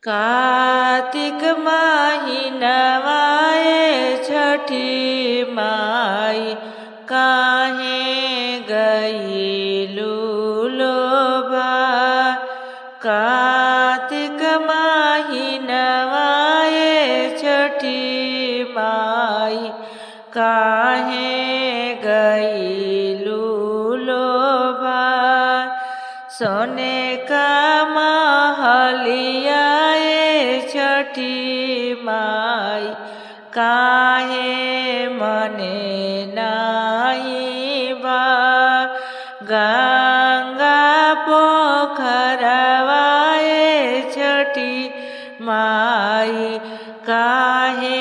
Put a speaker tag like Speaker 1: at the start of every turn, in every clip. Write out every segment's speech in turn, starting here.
Speaker 1: कार्तिक महीनवा छठी माई काहे गईलू लोभा। कार्तिक महीनवा छठी माई काहे गईलू लोभा। सोने का महलिया छठी माई काहे मने नाई बा। गंगा पोखरवा छठी माई काहे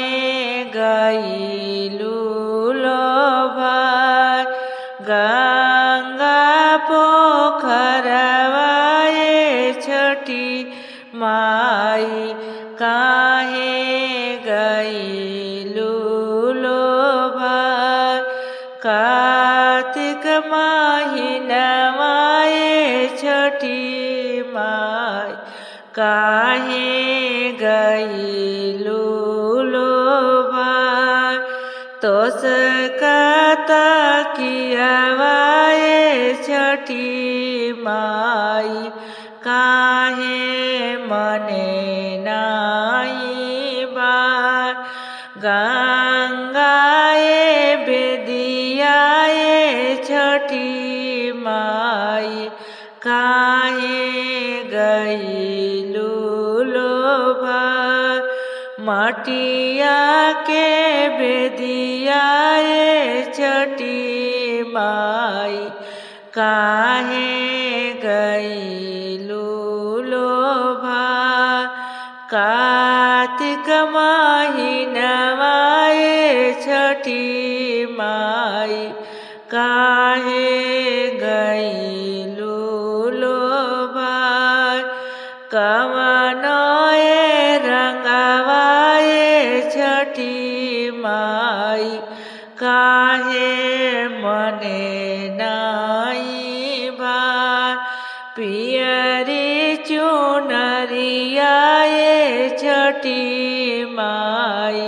Speaker 1: गईलू लोभा। गंगा पोखरवा छठी माई काहे गईलू लोभा। कार्तिक महीनवा छठी माई काहे गईलू लोभा। तोस कता कियावा छठी माई काहे मने नाई बा। गंगा बेदिया छठी माई काहे गईलू लोभा। मटिया के बेदिया छठी माई काहे गईलू लोभा। कार्तिक महीनवा छठी माई काहे गईलू लोभा। कवनो रंगवा छठी माई काहे मने नाई बा। पियरी चुनरिया छठी माई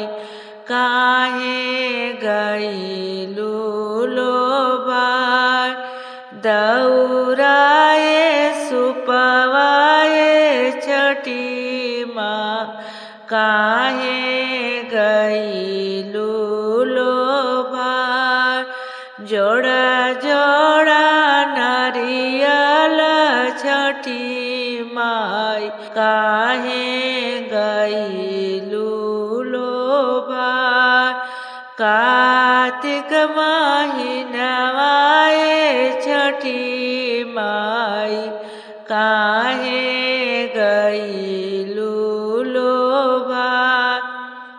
Speaker 1: काहे गईलू लोभा। दौरा सुपवा छठी माँ काहे गईलू लोभा। जोड़ा जोड़ा नारियल छठी माई काहे गईलू लोभा। कार्तिक महीनवा छठी माई काहे गई